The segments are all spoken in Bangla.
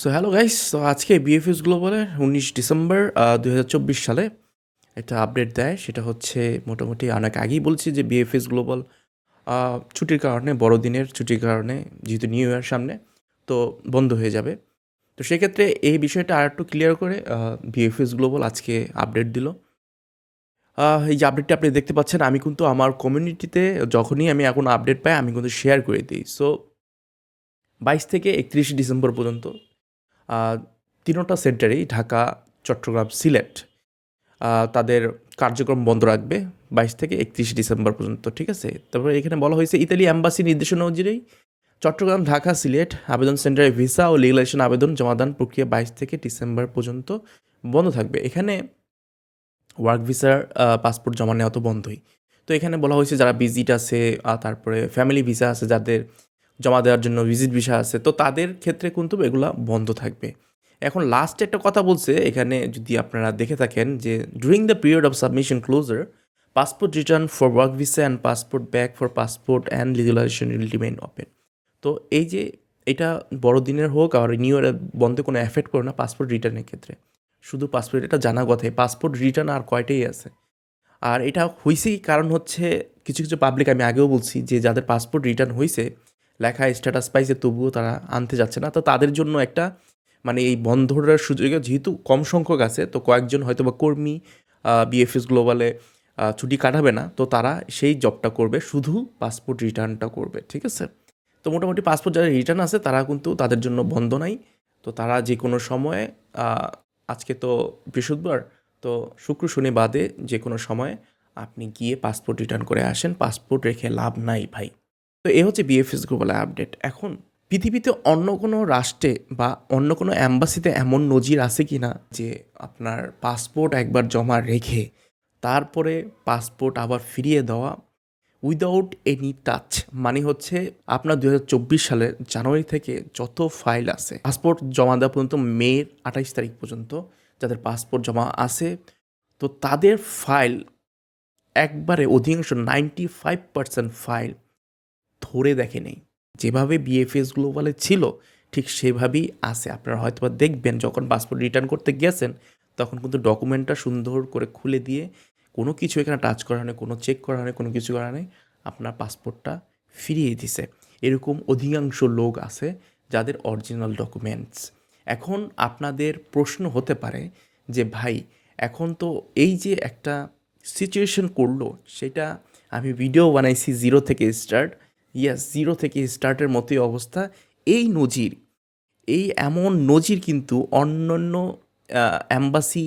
সো হ্যালো গাইস, তো আজকে বিএফএস গ্লোবালের 19 ডিসেম্বর 2024 সালে একটা আপডেট দেয়। সেটা হচ্ছে মোটামুটি অনেক আগেই বলছি যে বিএফএস গ্লোবাল ছুটির কারণে, বড়দিনের ছুটির কারণে, যেহেতু নিউ ইয়ার সামনে, তো বন্ধ হয়ে যাবে। তো সেক্ষেত্রে এই বিষয়টা আর একটু ক্লিয়ার করে বিএফএস গ্লোবাল আজকে আপডেট দিল। এই যে আপডেটটা আপনি দেখতে পাচ্ছেন, আমি কিন্তু আমার কমিউনিটিতে যখনই আমি এখন আপডেট পাই আমি কিন্তু শেয়ার করে দিই। সো 22 থেকে 31 ডিসেম্বর পর্যন্ত তিনোটা সেন্টারেই ঢাকা, চট্টগ্রাম, সিলেট তাদের কার্যক্রম বন্ধ রাখবে 22 থেকে 31 ডিসেম্বর পর্যন্ত। ঠিক আছে, তারপরে এখানে বলা হয়েছে ইতালি অ্যাম্বাসি নির্দেশনা অনুযায়ী চট্টগ্রাম, ঢাকা, সিলেট আবেদন সেন্টারে ভিসা ও লিগালাইজেশন আবেদন জমাদান প্রক্রিয়া 22 থেকে ডিসেম্বর পর্যন্ত বন্ধ থাকবে। এখানে ওয়ার্ক ভিসার পাসপোর্ট জমা নেওয়া তো বন্ধই। তো এখানে বলা হয়েছে যারা ভিজিট আছে, তারপরে ফ্যামিলি ভিসা আছে, যাদের জমা দেওয়ার জন্য ভিজিট ভিসা আছে, তো তাদের ক্ষেত্রে কিন্তু এগুলা বন্ধ থাকবে। এখন লাস্টে একটা কথা বলছে এখানে, যদি আপনারা দেখে থাকেন, যে during the period of submission closure passport return for work visa and passport back for passport and legalisation will remain open. তো এই যে এটা বড়দিনের হোক আর নিউ ইয়ারের বন্ধে কোনো এফেক্ট করে না পাসপোর্ট রিটার্নের ক্ষেত্রে। শুধু পাসপোর্ট, এটা জানা কথাই, পাসপোর্ট রিটার্ন আর কয়টাই আছে। আর এটা হইছেই কারণ হচ্ছে কিছু কিছু পাবলিক, আমি আগেও বলছি, যে যাদের পাসপোর্ট রিটার্ন হয়েছে, লেখা স্ট্যাটাস পাইছে, তবুও তারা আনতে যাচ্ছে না। তো তাদের জন্য একটা মানে এই বন্ধটার সুযোগে যেহেতু কম সংখ্যক আছে, তো কয়েকজন হয়তো বা কর্মী বিএফএস গ্লোবালে ছুটি কাটাবে না, তো তারা সেই জবটা করবে, শুধু পাসপোর্ট রিটার্নটা করবে। ঠিক আছে, তো মোটামুটি পাসপোর্ট যারা রিটার্ন আছে তারা কিন্তু তাদের জন্য বন্ধ নাই। তো তারা যে কোনো সময়ে, আজকে তো বৃহস্পতিবার, তো শুক্র শনি বাদে যে কোনো সময় আপনি গিয়ে পাসপোর্ট রিটার্ন করে আসেন। পাসপোর্ট রেখে লাভ নাই ভাই। তো এ হচ্ছে বিএফএস গ্লোবালের আপডেট। এখন পৃথিবীতে অন্য কোনো রাষ্ট্রে বা অন্য কোনো অ্যাম্বাসিতে এমন নজির আছে কি না যে আপনার পাসপোর্ট একবার জমা রেখে তারপরে পাসপোর্ট আবার ফিরিয়ে দেওয়া উইদাউট এনি টাচ? মানে হচ্ছে আপনার 2024 সালের জানুয়ারি থেকে যত ফাইল আছে পাসপোর্ট জমা দেওয়া পর্যন্ত, মের 28 তারিখ পর্যন্ত যাদের পাসপোর্ট জমা আছে, তো তাদের ফাইল একবারে অধিকাংশ 95% ফাইল ধরে দেখে নেই। যেভাবে বিএফএস গ্লোবালে ছিল ঠিক সেভাবেই আছে। আপনারা হয়তো বা দেখবেন যখন পাসপোর্ট রিটার্ন করতে গেছেন, তখন কিন্তু ডকুমেন্টটা সুন্দর করে খুলে দিয়ে কোনো কিছু এখানে টাচ করা নেই, কোনো চেক করা নেই, কোনো কিছু করা নেই, আপনার পাসপোর্টটা ফিরিয়ে দিছে। এরকম অধিকাংশ লোক আছে যাদের অরিজিনাল ডকুমেন্টস। এখন আপনাদের প্রশ্ন হতে পারে যে ভাই, এখন তো এই যে একটা সিচুয়েশন করলো, সেটা আমি ভিডিও বানাইছি জিরো থেকে স্টার্ট, ইয়াস, জিরো থেকে স্টার্টের মতোই অবস্থা। এই নজির, এই এমন নজির কিন্তু অন্যান্য অ্যাম্বাসি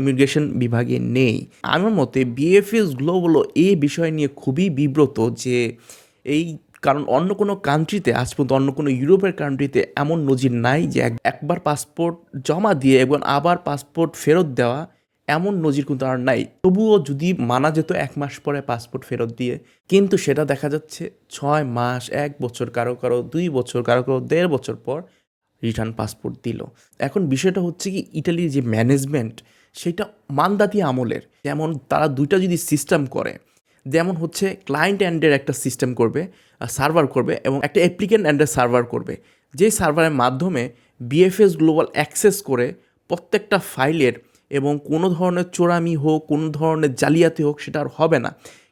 ইমিগ্রেশন বিভাগে নেই। আমার মতে বিএফএস গ্লোবালও এই বিষয় নিয়ে খুবই বিব্রত যে এই, কারণ অন্য কোনো কান্ট্রিতে আজ পর্যন্ত, অন্য কোনো ইউরোপের কান্ট্রিতে এমন নজির নাই যে একবার পাসপোর্ট জমা দিয়ে এবং আবার পাসপোর্ট ফেরত দেওয়া, এমন নজির কিন্তু আর নাই। তবুও যদি মানা যেত 1 মাস পরে পাসপোর্ট ফেরত দিয়ে, কিন্তু সেটা দেখা যাচ্ছে 6 মাস, 1 বছর, কারো কারো 2 বছর, কারো কারো 1.5 বছর পর রিটার্ন পাসপোর্ট দিল। এখন বিষয়টা হচ্ছে কি, ইটালির যে ম্যানেজমেন্ট সেটা মান্দাতি আমলের। যেমন তারা দুইটা যদি সিস্টেম করে, যেমন হচ্ছে ক্লায়েন্ট এন্ডের একটা সিস্টেম করবে, সার্ভার করবে, এবং একটা অ্যাপ্লিকেন্ট এন্ডের সার্ভার করবে, যে সার্ভারের মাধ্যমে বিএফএস গ্লোবাল অ্যাক্সেস করে প্রত্যেকটা ফাইলের, এবং কোনো ধরনের চোরামি হোক, কোনো ধরনের জালিয়াতি হোক, সেটা আর হবে না।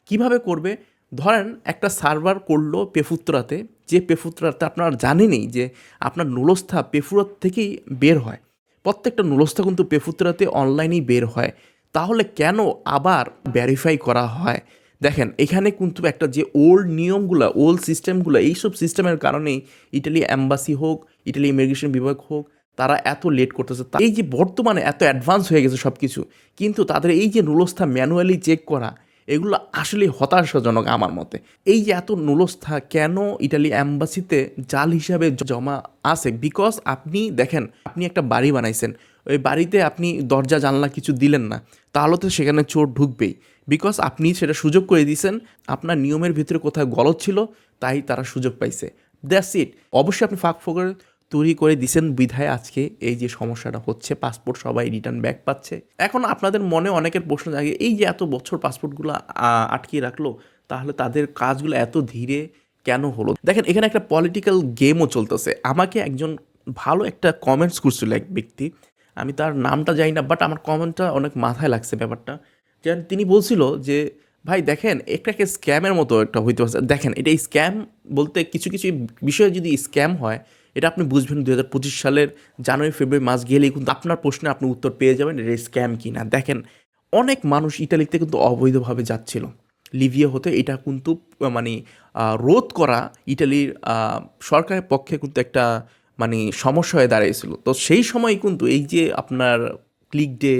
কিভাবে করবে? ধরেন একটা সার্ভার করলো পেফুত্রাতে, যে পেফুত্রাতে আপনারা জানেনই যে আপনার নুলস্থা পেফুরাত থেকেই বের হয়, প্রত্যেকটা নুলস্থা কিন্তু পেফুত্রাতে অনলাইনেই বের হয়। তাহলে কেন আবার ভেরিফাই করা হয়? দেখেন, এখানে কিন্তু একটা যে ওল্ড নিয়মগুলো, ওল্ড সিস্টেমগুলো, এইসব সিস্টেমের কারণেই ইটালি অ্যাম্বাসি হোক, ইটালি ইমিগ্রেশন বিভাগ হোক, তারা এত লেট করতেছে। এই যে বর্তমানে এত অ্যাডভান্স হয়ে গেছে সব কিছু, কিন্তু তাদের এই যে নুলস্থা ম্যানুয়ালি চেক করা, এগুলো আসলে হতাশাজনক আমার মতে। এই যে এত নুলস্থা কেন ইটালি অ্যাম্বাসিতে জাল হিসাবে জমা আছে? বিকজ আপনি দেখেন, আপনি একটা বাড়ি বানাইছেন, ওই বাড়িতে আপনি দরজা জানলা কিছু দিলেন না, তাহলে তো সেখানে চোর ঢুকবেই। বিকজ আপনি সেটা সুযোগ করে দিয়েছেন, আপনার নিয়মের ভিতরে কোথাও গলদ ছিল, তাই তারা সুযোগ পাইছে। That's it. অবশ্যই আপনি ফাঁক ফোকর তৈরি করে দিছেন বিধায় আজকে এই যে সমস্যাটা হচ্ছে, পাসপোর্ট সবাই রিটার্ন ব্যাক পাচ্ছে। এখন আপনাদের মনে অনেকের প্রশ্ন জাগে, এই যে এত বছর পাসপোর্টগুলো আটকিয়ে রাখলো, তাহলে তাদের কাজগুলো এত ধীরে কেন হলো? দেখেন, এখানে একটা পলিটিক্যাল গেমও চলতেছে। আমাকে একজন ভালো একটা কমেন্টস করছিল এক ব্যক্তি, আমি তার নামটা জানি না, বাট আমার কমেন্টটা অনেক মাথায় লাগছে ব্যাপারটা। যে তিনি বলছিল যে ভাই দেখেন এটাকে স্ক্যামের মতো একটা হইতে পারছে, দেখেন এটা স্ক্যাম বলতে কিছু কিছু বিষয়ে যদি স্ক্যাম হয় এটা আপনি বুঝবেন 2025 সালের জানুয়ারি ফেব্রুয়ারি মাস গেলেই কিন্তু আপনার প্রশ্নে আপনি উত্তর পেয়ে যাবেন এটা স্ক্যাম কি না। দেখেন অনেক মানুষ ইটালিতে কিন্তু অবৈধভাবে যাচ্ছিল লিবিয়া হতে, এটা কিন্তু মানে রোধ করা ইটালির সরকারের পক্ষে কিন্তু একটা মানে সমস্যা হয়ে দাঁড়িয়েছিল। তো সেই সময় কিন্তু এই যে আপনার ক্লিক ডে,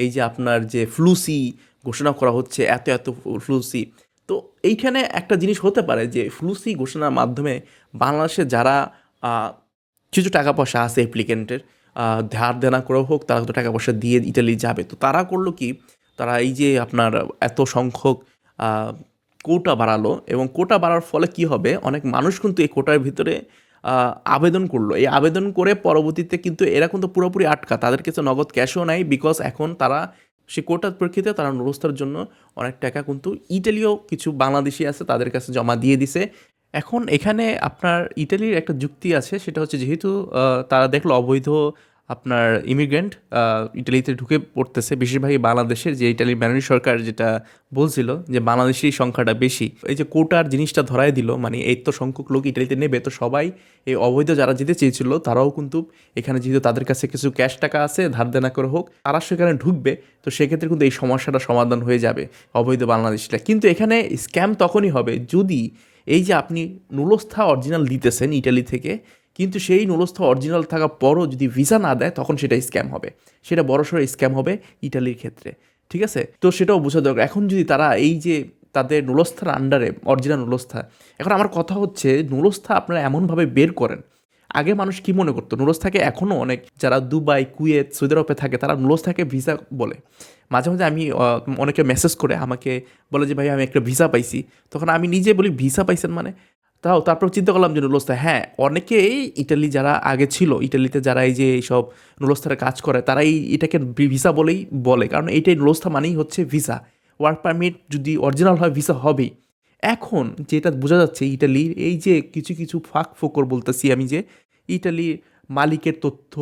এই যে আপনার যে ফ্লুসি ঘোষণা করা হচ্ছে, এত এত ফ্লুসি, তো এইখানে একটা জিনিস হতে পারে যে ফ্লুসি ঘোষণার মাধ্যমে বাংলাদেশে যারা আহ, কিছু টাকা পয়সা আছে অ্যাপ্লিকেন্টের, ধার দেনা করেও হোক তারা তো টাকা পয়সা দিয়ে ইটালি যাবে, তো তারা করলো কি, তারা এই যে আপনার এত সংখ্যক কোটা বাড়ালো, এবং কোটা বাড়ার ফলে কি হবে, অনেক মানুষ কিন্তু এই কোটার ভিতরে আবেদন করলো। এই আবেদন করে পরবর্তীতে কিন্তু এরা কিন্তু পুরোপুরি আটকা, তাদের কাছে নগদ ক্যাশও নাই, বিকজ এখন তারা সে কোটার প্রেক্ষিতে তারা নুরস্থার জন্য অনেক টাকা কিন্তু ইটালিও কিছু বাংলাদেশি আছে তাদের কাছে জমা দিয়ে দিছে। এখন এখানে আপনার ইটালির একটা যুক্তি আছে, সেটা হচ্ছে যেহেতু তারা দেখলো অবৈধ আপনার ইমিগ্রেন্ট ইটালিতে ঢুকে পড়তেছে বেশিরভাগই বাংলাদেশের, যে ইটালির ম্যানোনি সরকার যেটা বলছিল যে বাংলাদেশি সংখ্যাটা বেশি, এই যে কোটার জিনিসটা ধরাই দিল, মানে এই তো সংখ্যক লোক ইটালিতে নেবে, তো সবাই এই অবৈধ যারা যেতে চেয়েছিল তারাও কিন্তু এখানে যেহেতু তাদের কাছে কিছু ক্যাশ টাকা আছে ধার দেনা করে হোক তারা সেখানে ঢুকবে, তো সেক্ষেত্রে কিন্তু এই সমস্যাটা সমাধান হয়ে যাবে অবৈধ বাংলাদেশিরা। কিন্তু এখানে স্ক্যাম তখনই হবে যদি এই যে আপনি নুলস্থা অরিজিনাল দিতেছেন ইটালি থেকে, কিন্তু সেই নুলস্থা অরিজিনাল থাকার পরও যদি ভিসা না দেয় তখন সেটা স্ক্যাম হবে, সেটা বড়সড় স্ক্যাম হবে ইটালির ক্ষেত্রে। ঠিক আছে, তো সেটাও বোঝা দরকার। এখন যদি তারা এই যে তাদের নুলস্থার আন্ডারে অরিজিনাল নুলস্থা, এখন আমার কথা হচ্ছে নুলস্থা আপনারা এমনভাবে বের করেন, আগে মানুষ কি মনে করতো নুলস্থাকে, এখনও অনেক যারা দুবাই কুয়েত সৌদি আরবে থাকে তারা নুলস্থাকে ভিসা বলে। মাঝে মাঝে আমি অনেকে মেসেজ করে আমাকে বলে যে ভাই আমি একটা ভিসা পাইছি, তখন আমি নিজে বলি ভিসা পাইছেন মানে, তারপর চিন্তা করলাম যে নুলস্থা, হ্যাঁ অনেকেই ইটালি যারা আগে ছিল ইটালিতে যারা এই যে এইসব নুলস্থার কাজ করে তারা এটাকে ভিসা বলেই বলে, কারণ এইটাই নুলস্থা মানেই হচ্ছে ভিসা, ওয়ার্ক পারমিট যদি অরিজিনাল হয় ভিসা হবেই। এখন যেটা বোঝা যাচ্ছে ইটালির এই যে কিছু কিছু ফাঁক ফোকর বলতেছি আমি, যে ইটালির মালিকের তথ্য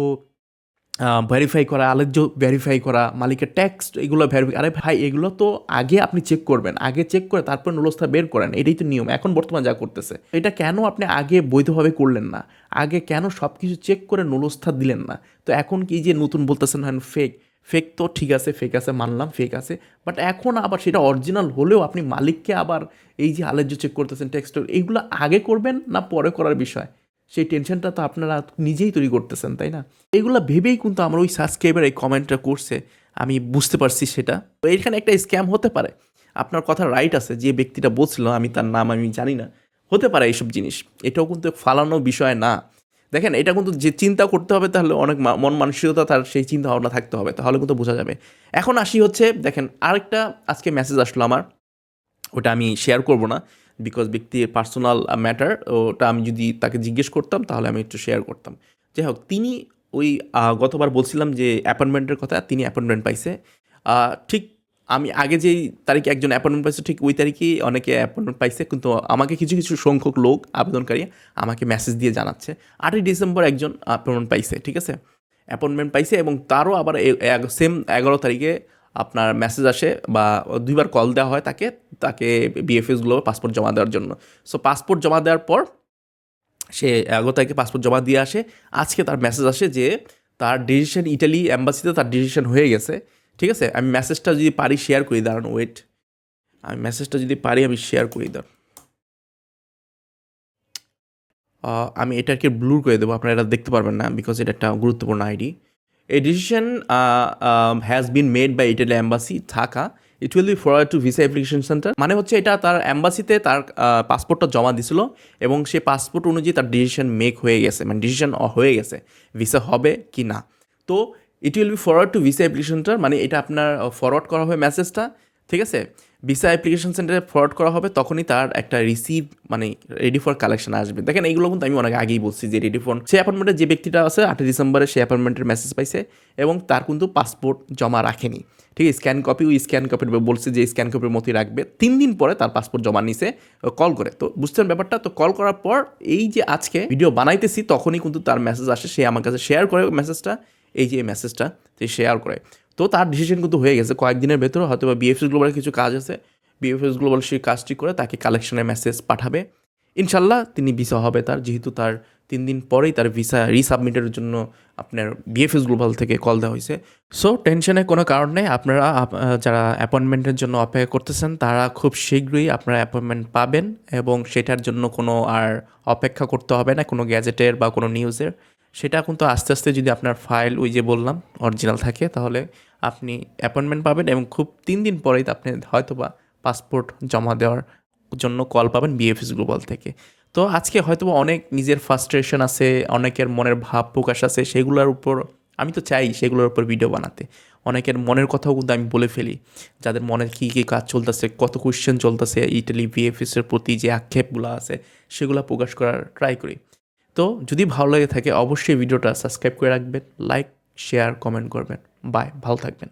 ভেরিফাই করা, আলেজ্য ভেরিফাই করা, মালিকের ট্যাক্স এগুলো ভেরিফাই, আরে ভাই এগুলো তো আগে আপনি চেক করবেন, আগে চেক করে তারপর নুলস্থা বের করেন, এটাই তো নিয়ম এখন বর্তমান যা করতেছে। এটা কেন আপনি আগে বৈধভাবে করলেন না, আগে কেন সব কিছু চেক করে নুলস্থা দিলেন না? তো এখন কি যে নতুন বলতেছেন হ্যাঁ ফেক, ফেক তো ঠিক আছে, ফেক আছে মানলাম ফেক আছে, বাট এখন আবার সেটা অরিজিনাল হলেও আপনি মালিককে আবার এই যে আলেজ্য চেক করতেছেন ট্যাক্স, এইগুলো আগে করবেন না পরে করার বিষয়, সেই টেনশনটা তো আপনারা নিজেই তৈরি করতেছেন, তাই না? এইগুলো ভেবেই কিন্তু আমার ওই সাবস্ক্রাইবার এই কমেন্টটা করছে, আমি বুঝতে পারছি সেটা। তো এখানে একটা স্ক্যাম হতে পারে, আপনার কথা রাইট আছে, যে ব্যক্তিটা বলছিল আমি তার নাম আমি জানি না, হতে পারে এইসব জিনিস, এটাও কিন্তু ফালানো বিষয় না। দেখেন এটা কিন্তু যে চিন্তা করতে হবে তাহলে অনেক মন মানসিকতা তার সেই চিন্তা ভাবনা থাকতে হবে, তাহলে কিন্তু বোঝা যাবে। এখন আসি হচ্ছে দেখেন আরেকটা আজকে মেসেজ আসলো আমার, ওটা আমি শেয়ার করব না বিকজ ব্যক্তির পার্সোনাল ম্যাটার, ওটা আমি যদি তাকে জিজ্ঞেস করতাম তাহলে আমি একটু শেয়ার করতাম। যাই হোক, তিনি ওই গতবার বলছিলাম যে অ্যাপয়েন্টমেন্টের কথা, তিনি অ্যাপয়েন্টমেন্ট পাইছে ঠিক আমি আগে যেই তারিখে একজন অ্যাপয়েন্টমেন্ট পাইছে ঠিক ওই তারিখেই অনেকে অ্যাপয়েন্টমেন্ট পাইছে, কিন্তু আমাকে কিছু কিছু সংখ্যক লোক আবেদনকারী আমাকে মেসেজ দিয়ে জানাচ্ছে 8ই ডিসেম্বর একজন অ্যাপয়েন্টমেন্ট পাইছে, ঠিক আছে, অ্যাপয়েন্টমেন্ট পাইছে, এবং তারও আবার সেম 11 তারিখে আপনার মেসেজ আসে বা 2বার কল দেওয়া হয় তাকে তাকে বিএফএসগুলো পাসপোর্ট জমা দেওয়ার জন্য। সো পাসপোর্ট জমা দেওয়ার পর সে 11 তারিখে পাসপোর্ট জমা দিয়ে আসে, আজকে তার মেসেজ আসে যে তার ডিসিশন ইটালি অ্যাম্বাসিতে তার ডিসিশন হয়ে গেছে। ঠিক আছে, আমি মেসেজটা যদি পারি শেয়ার করি, দাঁড়ান ওয়েট, আমি মেসেজটা যদি পারি আমি শেয়ার করি, দাঁড়ান আমি এটাকে ব্লুর করে দেবো, আপনারা এটা দেখতে পারবেন না বিকজ এটা একটা গুরুত্বপূর্ণ ID. A decision has been made by Italy embassy Dhaka, it will be forward to visa application centre. মানে হচ্ছে এটা তার অ্যাম্বাসিতে তার পাসপোর্টটা জমা দিছিল এবং সে পাসপোর্ট অনুযায়ী তার ডিসিশন মেক হয়ে গেছে, মানে ডিসিশন হয়ে গেছে ভিসা হবে কি না। তো ইট will be forward to visa application centre, মানে এটা আপনার ফরওয়ার্ড করা হবে মেসেজটা, ঠিক আছে? ভিসা অ্যাপ্লিকেশন সেন্টারে ফরওয়ার্ড করা হবে, তখনই তার একটা রিসিভ মানে রেডি ফর কালেকশন আসবে। দেখেন এইগুলো কিন্তু আমি অনেক আগেই বলছি যে রেডি ফর, সেই অ্যাপয়েন্টমেন্টে যে ব্যক্তিটা আছে 8 ডিসেম্বরে সে অ্যাপয়েন্টমেন্টের মেসেজ পাইছে এবং তার কিন্তু পাসপোর্ট জমা রাখেনি। ঠিক আছে, স্ক্যান কপি, ওই স্ক্যান কপির বলছে যে স্ক্যান কপির মতোই রাখবে। 3 দিন পরে তার পাসপোর্ট জমা নিছে কল করে। তো বুঝছেন ব্যাপারটা? তো কল করার পর এই যে আজকে ভিডিও বানাইতেছি তখনই কিন্তু তার মেসেজ আসে, সে আমার কাছে শেয়ার করে মেসেজটা, এই যে মেসেজটা সে শেয়ার করে। তো তার ডিসিশন কিন্তু হয়ে গেছে, কয়েকদিনের ভেতরে হয়তো বা বিএফএস গ্লোবালের কিছু কাজ আছে, বিএফএস গ্লোবাল সেই কাজটি করে তাকে কালেকশনের মেসেজ পাঠাবে। ইনশাল্লাহ তিনি ভিসা হবে তার, যেহেতু তার 3 দিন পরেই তার ভিসা রিসাবমিটের জন্য আপনার বিএফএস গ্লোবাল থেকে কল দেওয়া হয়েছে। সো টেনশনের কোনো কারণ নেই, আপনারা যারা অ্যাপয়েন্টমেন্টের জন্য অপেক্ষা করতেছেন তারা খুব শীঘ্রই আপনারা অ্যাপয়েন্টমেন্ট পাবেন এবং সেটার জন্য কোনো আর অপেক্ষা করতে হবে না কোনো গ্যাজেটের বা কোনো নিউজের। সেটা কিন্তু আস্তে আস্তে যদি আপনার ফাইল ওই যে বললাম অরিজিনাল থাকে, তাহলে আপনি অ্যাপয়েন্টমেন্ট পাবেন এবং খুব 3 দিন পরেই আপনি হয়তোবা পাসপোর্ট জমা দেওয়ার জন্য কল পাবেন বিএফএস গ্লোবাল থেকে। তো আজকে হয়তোবা অনেক নিজের ফ্রাস্ট্রেশন আছে, অনেকের মনের ভাব প্রকাশ আছে, সেগুলোর উপর আমি তো চাই সেগুলোর উপর ভিডিও বানাতে। অনেকের মনের কথাও কিন্তু আমি বলে ফেলি, যাদের মনে কী কী কাজ চলতেছে, কত কোয়েশ্চেন চলতেছে, ইটালি ভিএফএসের প্রতি যে আক্ষেপগুলো আছে সেগুলো প্রকাশ করার ট্রাই করি। তো যদি ভালো লেগে থাকে অবশ্যই ভিডিওটা সাবস্ক্রাইব করে রাখবেন, লাইক শেয়ার কমেন্ট করবেন। বাই, ভালো থাকবেন।